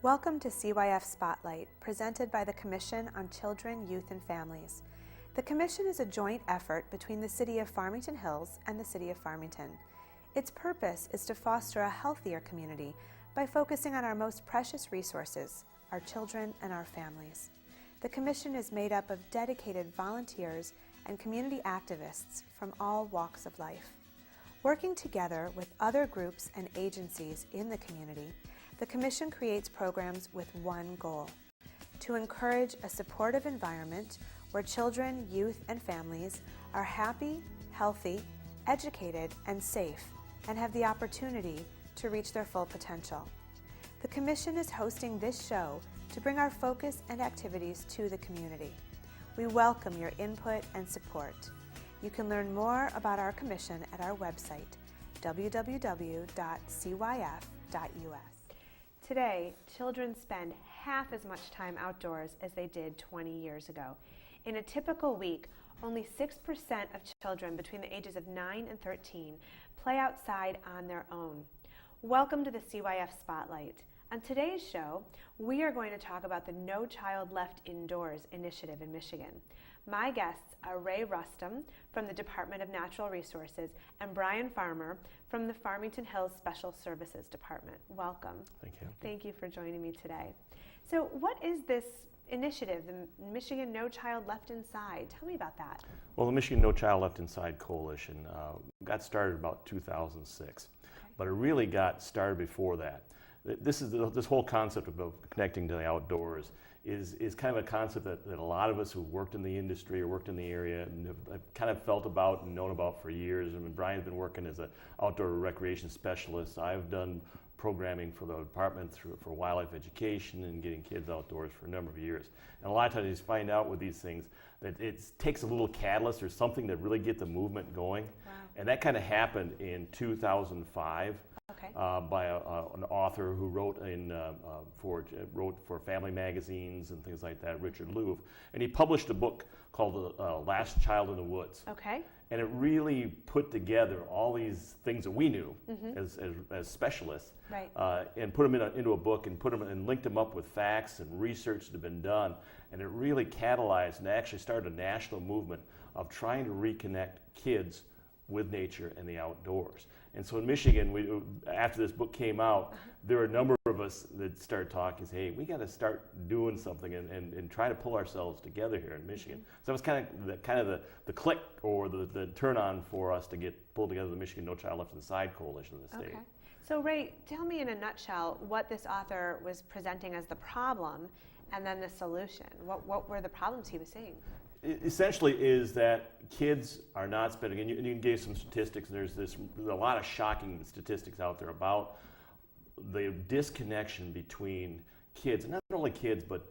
Welcome to CYF Spotlight, presented by the Commission on Children, Youth, and Families. The Commission is a joint effort between the City of Farmington Hills and the City of Farmington. Its purpose is to foster a healthier community by focusing on our most precious resources, our children and our families. The Commission is made up of dedicated volunteers and community activists from all walks of life. Working together with other groups and agencies in the community, the Commission creates programs with one goal: to encourage a supportive environment where children, youth, and families are happy, healthy, educated, and safe, and have the opportunity to reach their full potential. The Commission is hosting this show to bring our focus and activities to the community. We welcome your input and support. You can learn more about our Commission at our website, www.cyf.us. Today, children spend half as much time outdoors as they did 20 years ago. In a typical week, only 6% of children between the ages of 9 and 13 play outside on their own. Welcome to the CYF Spotlight. On today's show, we are going to talk about the No Child Left Indoors initiative in Michigan. My guests are Ray Rustum from the Department of Natural Resources and Brian Farmer from the Farmington Hills Special Services Department. Welcome. Thank you. Thank you for joining me today. So what is this initiative, the Michigan No Child Left Inside? Tell me about that. Well, the Michigan No Child Left Inside Coalition got started about 2006, but it really got started before that. This whole concept of connecting to the outdoors is kind of a concept that a lot of us who worked in the industry or worked in the area and have kind of felt about and known about for years. I mean, Brian's been working as an outdoor recreation specialist. I've done programming for the department for wildlife education and getting kids outdoors for a number of years. And a lot of times you find out with these things that it takes a little catalyst or something to really get the movement going. Wow. And that kind of happened in 2005. Okay. By an author who wrote for family magazines and things like that, Richard Louv, and he published a book called Last Child in the Woods. Okay. And it really put together all these things that we knew as specialists, right. And put them into a book and linked them up with facts and research that had been done, and it really catalyzed and actually started a national movement of trying to reconnect kids with nature and the outdoors. And so in Michigan, after this book came out, there were a number of us that started talking, say, hey, we got to start doing something and try to pull ourselves together here in Michigan. So it was kind of the click or the turn on for us to pull together the Michigan No Child Left Inside Coalition in the state. Okay. So Ray, tell me in a nutshell what this author was presenting as the problem and then the solution. What were the problems he was seeing? Essentially is that kids are not spending, and you gave some statistics, and there's a lot of shocking statistics out there about the disconnection between kids, and not only kids, but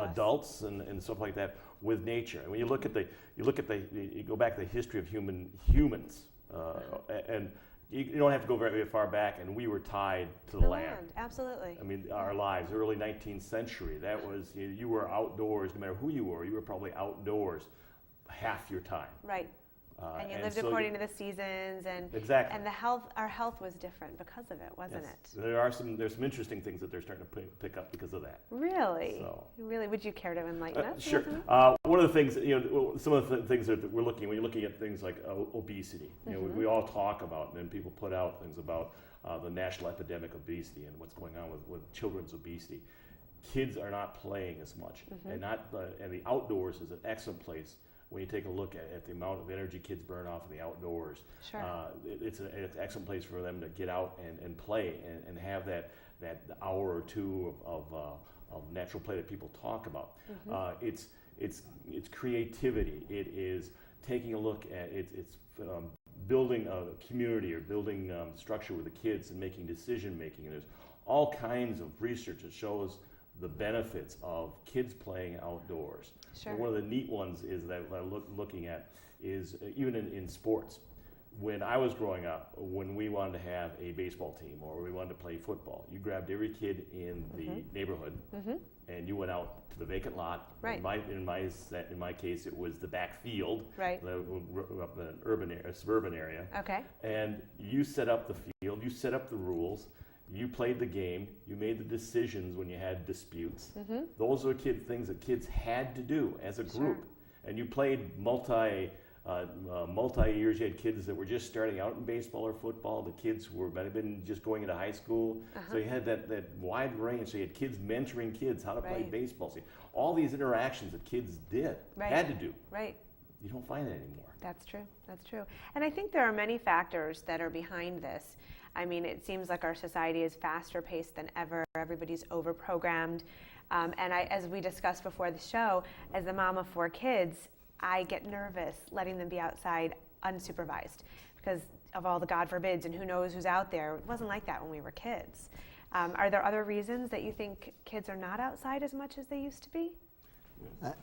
adults and stuff like that with nature. And when you go back to the history of humans, and you don't have to go very far back, and we were tied to the land. Absolutely. I mean, our lives, early 19th century, that was, you were outdoors, no matter who you were probably outdoors half your time. Right. And you lived according to the seasons, and exactly. And our health was different because of it, wasn't yes. it? There's some interesting things that they're starting to pick up because of that. Really? So. Really? Would you care to enlighten us? Sure. One of the things, some of the things that we're looking when you're looking at things like obesity. We all talk about, and then people put out things about the national epidemic of obesity and what's going on with children's obesity. Kids are not playing as much, and the outdoors is an excellent place. When you take a look at the amount of energy kids burn off in the outdoors, sure. It's an excellent place for them to get out and play and have that hour or two of natural play that people talk about. It's creativity. It is taking a look at it's building a community or building structure with the kids and making decision making. And there's all kinds of research that shows the benefits of kids playing outdoors. Sure. And one of the neat ones is that I'm looking at is even in sports. When I was growing up, when we wanted to have a baseball team or we wanted to play football, you grabbed every kid in the neighborhood and you went out to the vacant lot. Right. In my case, it was the back field. Right. Up in a suburban area. Okay. And you set up the field, you set up the rules. You played the game. You made the decisions when you had disputes. Those are things that kids had to do as a group. Sure. And you played multi-years. You had kids that were just starting out in baseball or football. The kids who might have been just going into high school. So you had that wide range. So you had kids mentoring kids how to play baseball. So all these interactions that kids had to do. Right. You don't find that anymore. That's true. That's true. And I think there are many factors that are behind this. I mean, it seems like our society is faster paced than ever. Everybody's over-programmed. And as we discussed before the show, as the mom of 4 kids, I get nervous letting them be outside unsupervised because of all the God forbids and who knows who's out there. It wasn't like that when we were kids. Are there other reasons that you think kids are not outside as much as they used to be?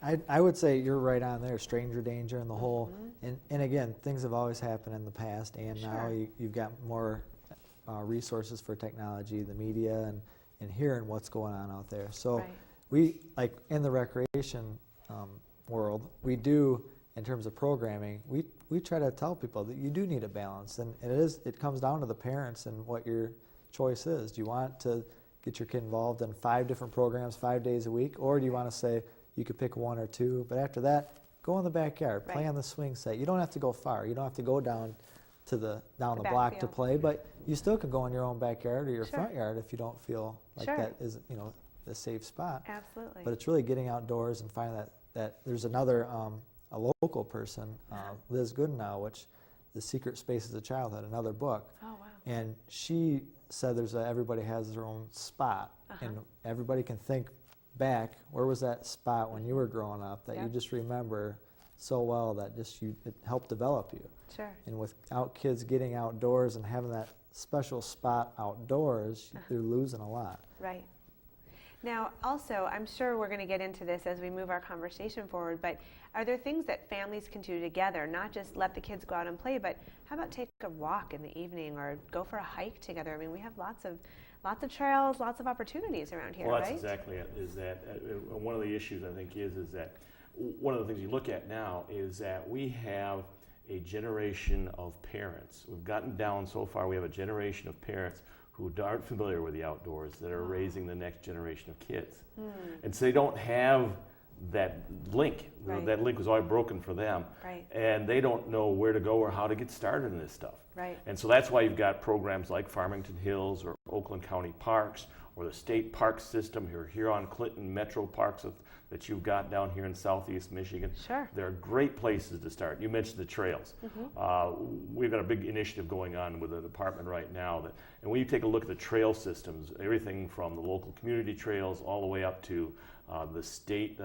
I would say you're right on there, stranger danger and the whole, and again, things have always happened in the past, and now you've got more resources for technology, the media, and hearing what's going on out there. So we, like in the recreation world, we do, in terms of programming, we try to tell people that you do need a balance, and it comes down to the parents and what your choice is. Do you want to get your kid involved in 5 different programs 5 days a week, or do you want to say, you could pick 1 or 2, but after that, go in the backyard, play on the swing set. You don't have to go far. You don't have to go down to the block to play, but you still can go in your own backyard or your front yard if you don't feel like that is, the safe spot. Absolutely. But it's really getting outdoors and finding that there's another a local person, Liz Goodenow, which The Secret Spaces of Childhood, another book. Oh, wow. And she said everybody has their own spot, and everybody can think back, where was that spot when you were growing up that you just remember so well that it helped develop you. Sure. And without kids getting outdoors and having that special spot outdoors, they're losing a lot. Right. Now, also, I'm sure we're going to get into this as we move our conversation forward, but are there things that families can do together, not just let the kids go out and play, but how about take a walk in the evening or go for a hike together? I mean, we have lots of trails, lots of opportunities around here, well, that's exactly it. Is that one of the issues I think is that one of the things you look at now is that we have a generation of parents. We've gotten down so far, we have a generation of parents who aren't familiar with the outdoors that are raising the next generation of kids. And so they don't have that link. That link was already broken for them. And they don't know where to go or how to get started in this stuff. And so that's why you've got programs like Farmington Hills or Oakland County Parks or the state park system here on Clinton Metro Parks that you've got down here in southeast Michigan. Sure. They're great places to start. You mentioned the trails. We've got a big initiative going on with the department right now. And when you take a look at the trail systems, everything from the local community trails all the way up to the state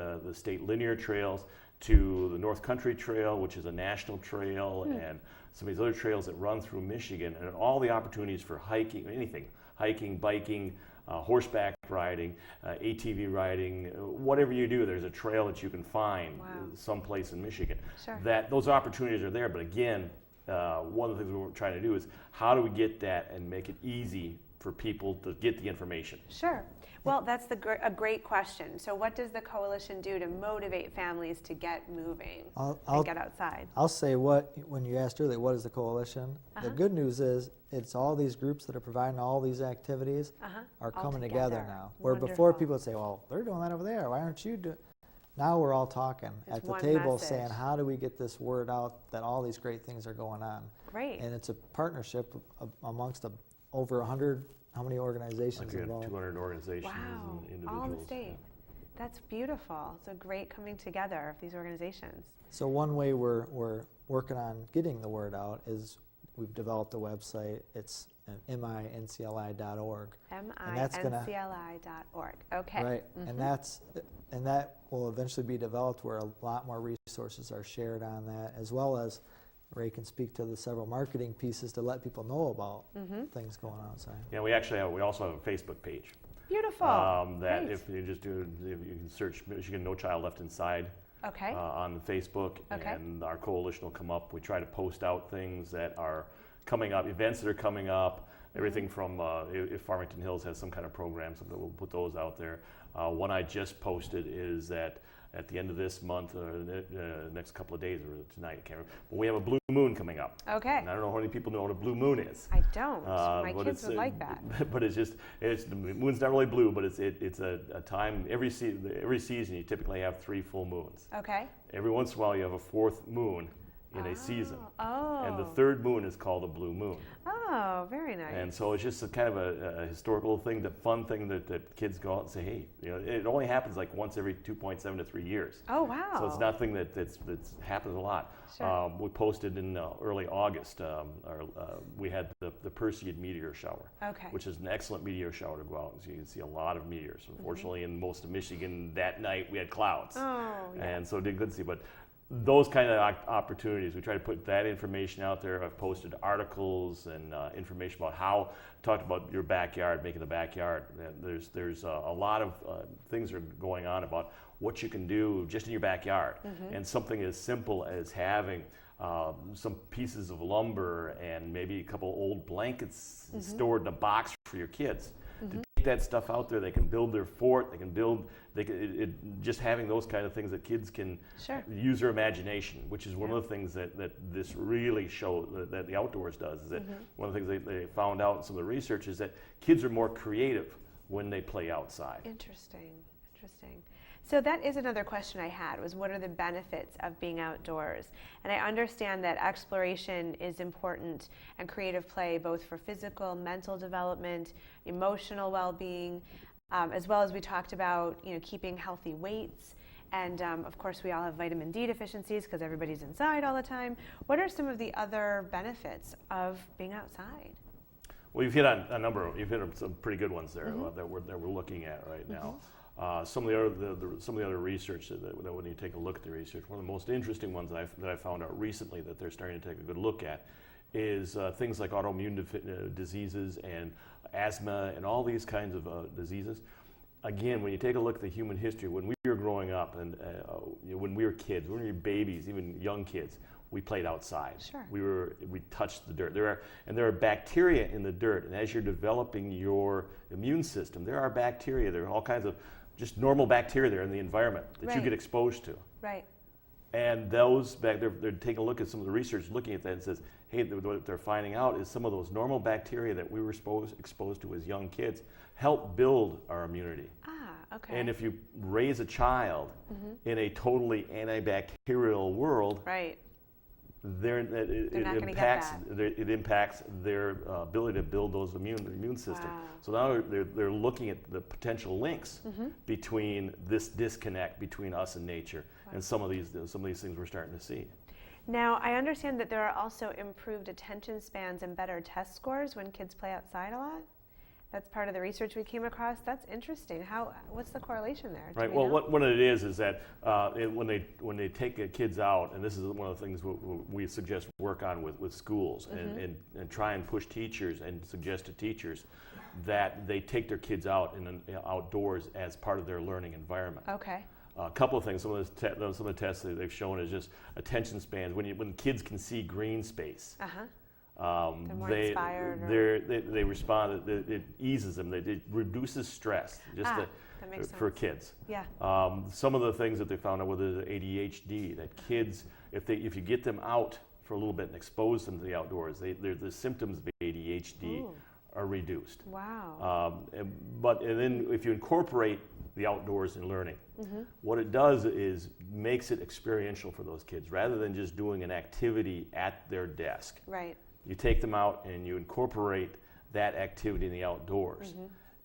linear trails to the North Country Trail, which is a national trail, and some of these other trails that run through Michigan, and all the opportunities for hiking, anything, hiking, biking, horseback riding, ATV riding, whatever you do, there's a trail that you can find someplace in Michigan. That those opportunities are there, but again, one of the things we're trying to do is how do we get that and make it easy for people to get the information? Sure. Well, that's a great question. So what does the coalition do to motivate families to get moving and get outside? I'll say when you asked earlier, what is the coalition? The good news is it's all these groups that are providing all these activities are coming together now. Where before people would say, well, they're doing that over there. Why aren't you doing? Now we're all talking at the table saying, how do we get this word out that all these great things are going on? Great. And it's a partnership amongst over 100, how many organizations involved? 200 organizations and individuals. All in the state. That's beautiful. It's a great coming together of these organizations. So one way we're working on getting the word out is we've developed a website. It's mincli.org. mincli.org. Okay. Right, and that will eventually be developed where a lot more resources are shared on that, as well as Ray can speak to the several marketing pieces to let people know about things going on outside. Yeah, we also have a Facebook page. Beautiful. That if you can search Michigan No Child Left Inside on Facebook, and our coalition will come up. We try to post out things that are coming up, events that are coming up, everything from if Farmington Hills has some kind of program, we'll put those out there. One I just posted is that at the end of this month or the next couple of days, or tonight, I can't remember. But we have a blue moon coming up. Okay. And I don't know how many people know what a blue moon is. I don't. My But kids would like that. But the moon's not really blue, but it's a time, every season you typically have 3 full moons. Okay. Every once in a while you have a 4th moon in a season. Oh. And the 3rd moon is called a blue moon. Oh, very nice. And so it's just a kind of a historical thing, the fun thing that kids go out and say, hey, it only happens like once every 2.7 to 3 years. Oh, wow. So it's nothing that's happens a lot. Sure. We posted in early August, we had the Perseid meteor shower, Okay. which is an excellent meteor shower to go out and so you can see a lot of meteors. Unfortunately, in most of Michigan that night we had clouds. Oh, yeah. And so didn't see, but those kind of opportunities, we try to put that information out there. I've posted articles and information about how, talked about your backyard, making the backyard. There's a lot of things are going on about what you can do just in your backyard. And something as simple as having some pieces of lumber and maybe a couple old blankets stored in a box for your kids. To take that stuff out there, they can build their fort, they can build, just having those kind of things that kids can use their imagination, which is one of the things that this really that the outdoors does, is that one of the things they found out in some of the research is that kids are more creative when they play outside. Interesting. So that is another question I had, was what are the benefits of being outdoors? And I understand that exploration is important and creative play both for physical, mental development, emotional well-being, as well as we talked about keeping healthy weights. And of course we all have vitamin D deficiencies because everybody's inside all the time. What are some of the other benefits of being outside? Well, you've hit on you've hit on some pretty good ones there that we're looking at right now. Some of the other research that when you take a look at the research, one of the most interesting ones that I found out recently that they're starting to take a good look at is things like autoimmune diseases and asthma and all these kinds of diseases. Again, when you take a look at the human history, when we were growing up and when we were kids, when we were babies, even young kids, we played outside. Sure. We touched the dirt. There are bacteria in the dirt, and as you're developing your immune system, there are bacteria. There are all kinds of just normal bacteria there in the environment that you get exposed to. Right. And those they're taking a look at some of the research, looking at that, and says, hey, what they're finding out is some of those normal bacteria that we were exposed to as young kids help build our immunity. Ah, okay. And if you raise a child in a totally antibacterial world, right. It impacts their ability to build those immune system. Wow. So now they're looking at the potential links between this disconnect between us and nature, and some of these things we're starting to see. Now, I understand that there are also improved attention spans and better test scores when kids play outside a lot. That's part of the research we came across. That's interesting. What's the correlation there? Right. Well, what it is that when they take kids out, and this is one of the things we suggest work on with schools, and try and push teachers and suggest to teachers that they take their kids out outdoors as part of their learning environment. Okay. A couple of things. Some of the tests that they've shown is just attention spans. When kids can see green space. They're more inspired. They respond. It eases them. It reduces stress. That makes sense. For kids. Yeah. Some of the things that they found out with the ADHD, that kids, if you get them out for a little bit and expose them to the outdoors, the symptoms of ADHD are reduced. Wow. And then if you incorporate the outdoors in learning, what it does is makes it experiential for those kids rather than just doing an activity at their desk. Right. You take them out and you incorporate that activity in the outdoors.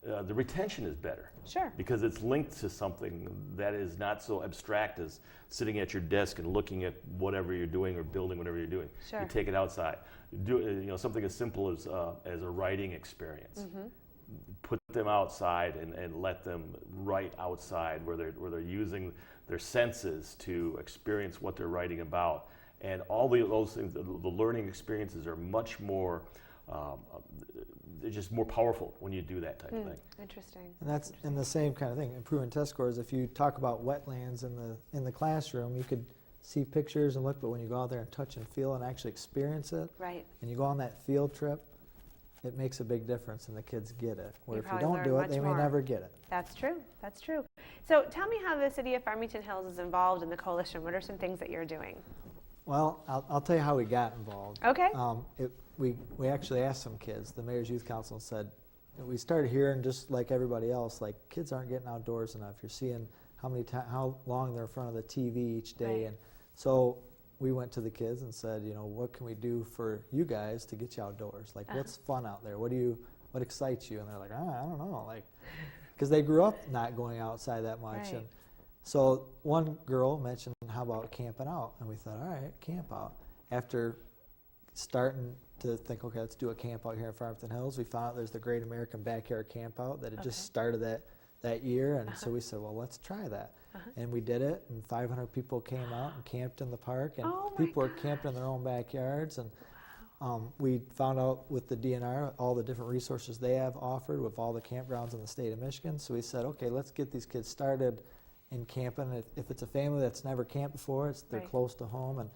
The retention is better. Sure. Because it's linked to something that is not so abstract as sitting at your desk and looking at whatever you're doing or building whatever you're doing. Sure. You take it outside. Do something as simple as a writing experience. Put them outside and let them write outside where they're using their senses to experience what they're writing about. And all those things, the learning experiences are much more, they're just more powerful when you do that type of thing. Interesting. And that's in the same kind of thing, improving test scores. If you talk about wetlands in the classroom, you could see pictures and look, but when you go out there and touch and feel and actually experience it, right. and you go on that field trip, it makes a big difference and the kids get it. Where You if you probably don't do learn it, they much may more. never get it. That's true. That's true. So tell me how the city of Farmington Hills is involved in the coalition. What are some things that you're doing? Well, I'll tell you how we got involved. Okay. We actually asked some kids. The Mayor's Youth Council said, we started hearing just like everybody else, like kids aren't getting outdoors enough. You're seeing how long they're in front of the TV each day. Right. And so we went to the kids and said, what can we do for you guys to get you outdoors? Like, what's fun out there? What excites you? And they're like, I don't know, like, because they grew up not going outside that much. Right. And so one girl mentioned, how about camping out? And we thought, all right, camp out. After starting to think, okay, let's do a camp out here in Farmington Hills, we found out there's the Great American Backyard Camp Out that had just started that year. And so we said, well, let's try that. And we did it, and 500 people came out and camped in the park, and people were camping in their own backyards. And we found out with the DNR all the different resources they have offered with all the campgrounds in the state of Michigan. So we said, okay, let's get these kids started in camping. If it's a family that's never camped before, they're close to home.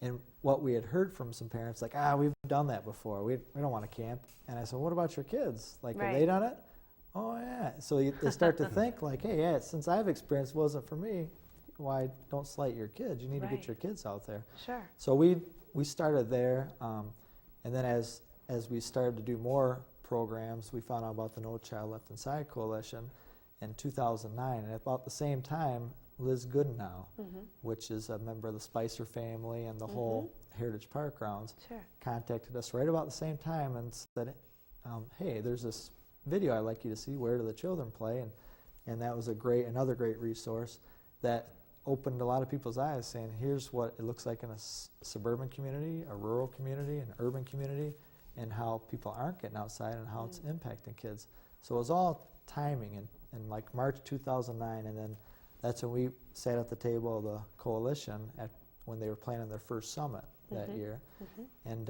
And what we had heard from some parents, like, we've done that before. We don't want to camp. And I said, what about your kids? Like, have they done it? Oh, yeah. So they start to think, like, hey, yeah, since I've experienced it wasn't for me, why don't slight your kids? You need to get your kids out there. Sure. So we started there. And then as we started to do more programs, we found out about the No Child Left Inside Coalition in 2009. And at about the same time, Liz Goodenow, which is a member of the Spicer family and the whole Heritage Park grounds, contacted us right about the same time and said, hey, there's this video I'd like you to see, Where Do the Children Play? And that was another great resource that opened a lot of people's eyes, saying here's what it looks like in a suburban community, a rural community, an urban community, and how people aren't getting outside and how it's impacting kids. So it was all timing in like March 2009, and then that's when we sat at the table of the coalition when they were planning their first summit that year. And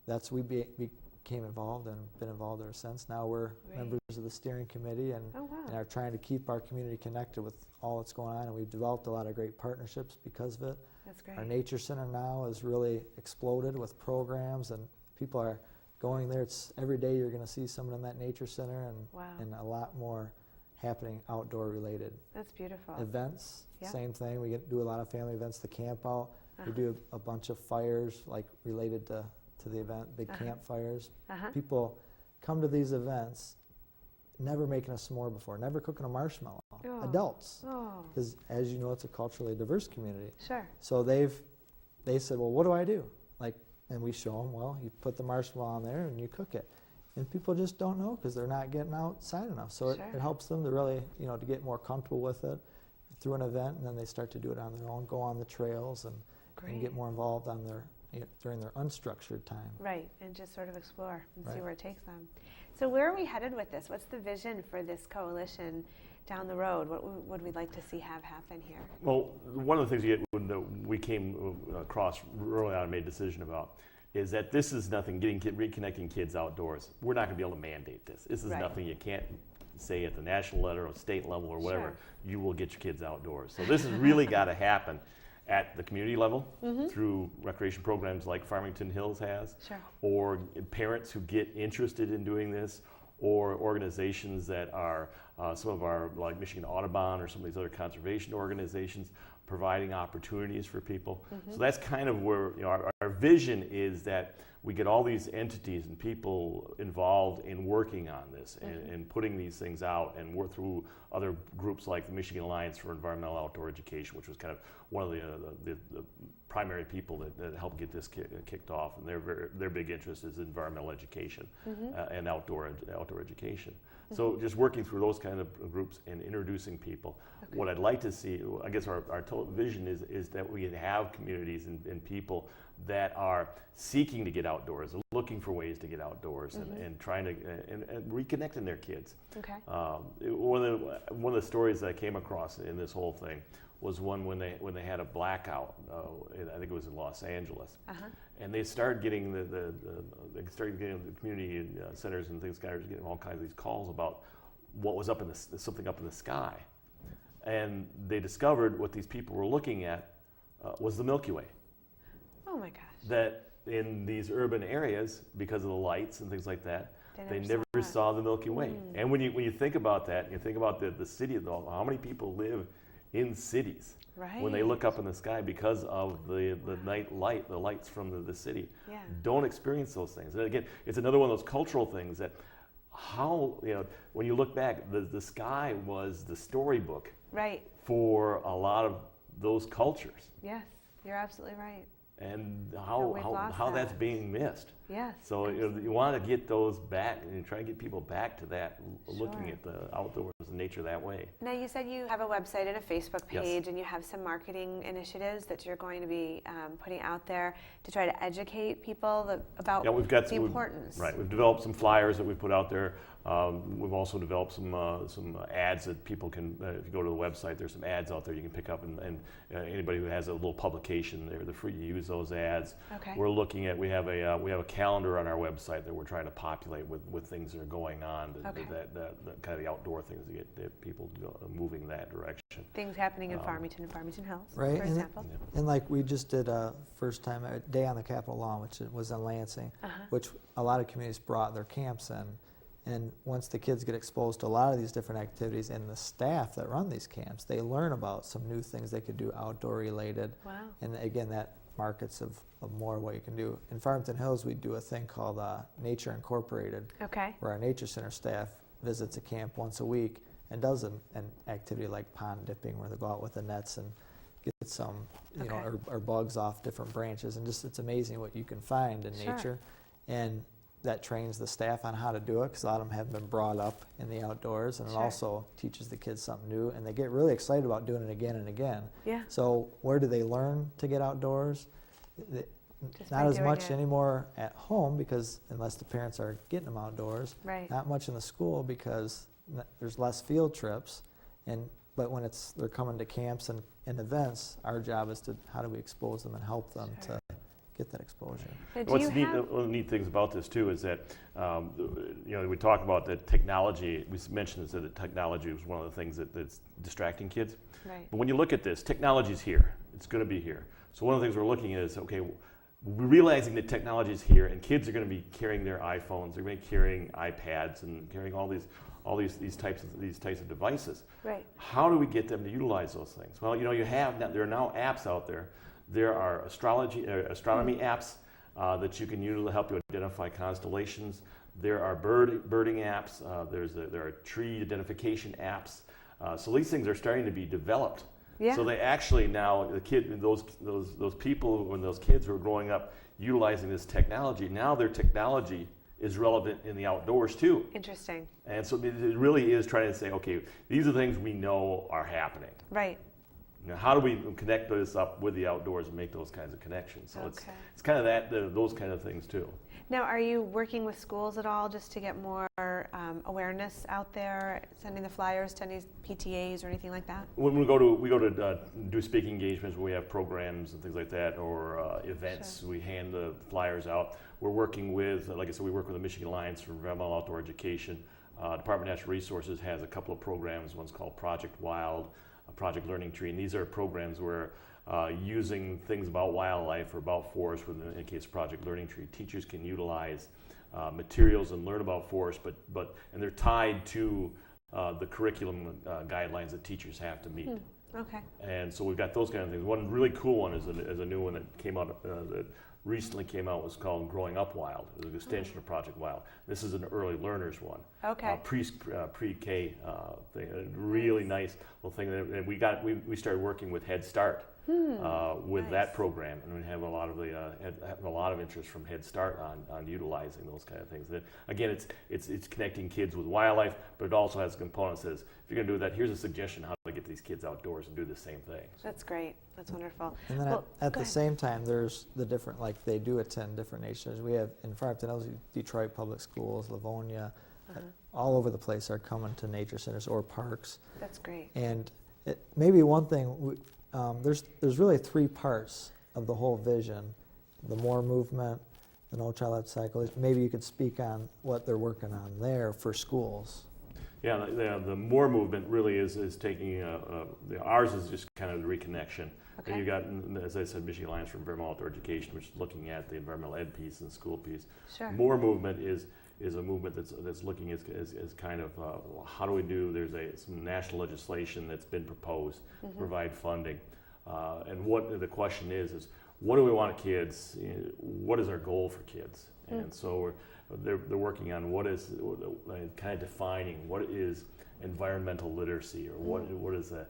that's we became involved and been involved ever since. Now we're members of the steering committee and are trying to keep our community connected with all that's going on. And we've developed a lot of great partnerships because of it. That's great. Our nature center now has really exploded with programs, and people are going there. It's every day you're going to see someone in that nature center, and a lot more happening outdoor related. That's beautiful. Events, same thing. We do a lot of family events, the camp out. We do a bunch of fires like related to the event, big campfires. People come to these events never making a s'more before, never cooking a marshmallow. Adults, because as you know, it's a culturally diverse community. Sure. So they said, well, what do I do? And we show them, well, you put the marshmallow on there and you cook it. And people just don't know because they're not getting outside enough. So it helps them to really, to get more comfortable with it through an event, and then they start to do it on their own, go on the trails and get more involved on during their unstructured time. Right, and just sort of explore and see where it takes them. So where are we headed with this? What's the vision for this coalition down the road? What would we like to see have happen here? Well, one of the things we came across early on and made a decision about is that this is nothing, reconnecting kids outdoors. We're not going to be able to mandate this. This is nothing you can't say at the national level or state level or whatever. You will get your kids outdoors. So this has really got to happen at the community level through recreation programs like Farmington Hills has, or parents who get interested in doing this, or organizations that are some of our, like Michigan Audubon or some of these other conservation organizations, providing opportunities for people. So that's kind of where our vision is, that we get all these entities and people involved in working on this and putting these things out, and work through other groups like the Michigan Alliance for Environmental Outdoor Education, which was kind of one of the primary people that helped get this kicked off, and their big interest is environmental education and outdoor education. So just working through those kind of groups and introducing people. What I'd like to see, I guess our total vision is that we have communities and people that are seeking to get outdoors, looking for ways to get outdoors, and trying to and reconnecting their kids. One of the stories that I came across in this whole thing was one when they had a blackout. I think it was in Los Angeles, and they started getting the community centers and things, guys getting all kinds of these calls about what was something up in the sky, and they discovered what these people were looking at was the Milky Way. Oh my gosh! That in these urban areas, because of the lights and things like that, they never saw saw the Milky Way. And when you think about that, you think about the city, how many people live in cities when they look up in the sky because of the night light, the lights from the city, don't experience those things. And again, it's another one of those cultural things that when you look back, the sky was the storybook for a lot of those cultures. Yes, you're absolutely right. And how that's being missed. Yes. So you want to get those back and try to get people back to that, looking at the outdoors and nature that way. Now, you said you have a website and a Facebook page, and you have some marketing initiatives that you're going to be putting out there to try to educate people about the importance. Right. We've developed some flyers that we put out there. We've also developed some ads that people can, if you go to the website, there's some ads out there you can pick up, and anybody who has a little publication there, they're free to use those ads. Okay. We're looking at, we have a calendar on our website that we're trying to populate with things that are going on, that kind of the outdoor things to get people moving in that direction. Things happening in Farmington and Farmington Hills, right, for example. And like we just did a first time a day on the Capitol Lawn, which was in Lansing, which a lot of communities brought their camps in. And once the kids get exposed to a lot of these different activities and the staff that run these camps, they learn about some new things they could do outdoor related. Wow. And again, that markets of more what you can do. In Farmington Hills, we do a thing called Nature Incorporated, where our Nature Center staff visits a camp once a week and does an activity like pond dipping, where they go out with the nets and get some, or bugs off different branches. And just, it's amazing what you can find in nature. And that trains the staff on how to do it, because a lot of them have been brought up in the outdoors, and it also teaches the kids something new, and they get really excited about doing it again and again. Yeah. So where do they learn to get outdoors? Not as much anymore at home, because unless the parents are getting them outdoors. Right. Not much in the school, because there's less field trips, but when they're coming to camps and events, our job is to, how do we expose them and help them to get that exposure. One of the neat things about this too is that we talk about the technology. We mentioned that the technology was one of the things that's distracting kids. Right. But when you look at this, technology is here. It's going to be here. So one of the things we're looking at is, okay, we're realizing that technology is here, and kids are going to be carrying their iPhones, they're going to be carrying iPads, and carrying all these types of devices. Right. How do we get them to utilize those things? Well, there are now apps out there. There are astronomy apps that you can use to help you identify constellations. There are birding apps. There are tree identification apps. So these things are starting to be developed. Yeah. So they actually now, those people, when those kids were growing up utilizing this technology, now their technology is relevant in the outdoors too. Interesting. And so it really is trying to say, okay, these are things we know are happening. Right. Now, how do we connect this up with the outdoors and make those kinds of connections? So it's kind of those kind of things too. Now, are you working with schools at all just to get more awareness out there, sending the flyers to any PTAs or anything like that? When we go to do speaking engagements, where we have programs and things like that, or events, we hand the flyers out. We're working with, like I said, we work with the Michigan Alliance for Environmental Outdoor Education. Department of Natural Resources has a couple of programs. One's called Project Wild, Project Learning Tree, and these are programs where using things about wildlife or about forest, in the case of Project Learning Tree, teachers can utilize materials and learn about forest, and they're tied to the curriculum guidelines that teachers have to meet. Okay. And so we've got those kind of things. One really cool one is a new one that came out that recently came out, was called Growing Up Wild. It was an extension of Project Wild. This is an early learners one. Okay. Pre-K thing. A really nice little thing. And we started working with Head Start with that program, and we have a lot of interest from Head Start on utilizing those kind of things. And again, it's connecting kids with wildlife, but it also has a component that says, if you're going to do that, here's a suggestion how to get these kids outdoors and do the same thing. That's great. That's wonderful. And then at the same time, there's the different, like they do attend different nations. We have in Farmington Hills, Detroit Public Schools, Livonia, all over the place are coming to nature centers or parks. That's great. And maybe one thing, there's really three parts of the whole vision: the MORE movement, the No Child Left cycle. Maybe you could speak on what they're working on there for schools. Yeah, the more movement really is taking, ours is just kind of the reconnection. Okay. And you got, as I said, Michigan Alliance for Environmental Outdoor Education, which is looking at the environmental ed piece and school piece. Sure. More movement is a movement that's looking as kind of how do we do, there's some national legislation that's been proposed to provide funding. And what the question is what do we want kids, what is our goal for kids? And so they're working on what is kind of defining what is environmental literacy, or what does a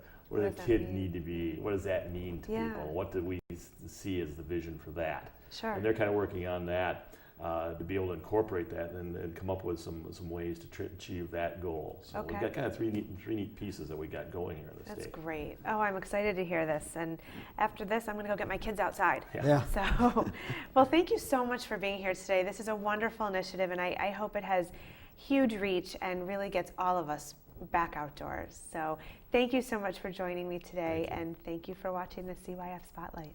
kid need to be, what does that mean to people? What do we see as the vision for that? Sure. And they're kind of working on that to be able to incorporate that and come up with some ways to achieve that goal. So we've got kind of three neat pieces that we got going here in the state. That's great. Oh, I'm excited to hear this. And after this, I'm going to go get my kids outside. Yeah. So, well, thank you so much for being here today. This is a wonderful initiative, and I hope it has huge reach and really gets all of us back outdoors. So thank you so much for joining me today, and thank you for watching the CYF Spotlight.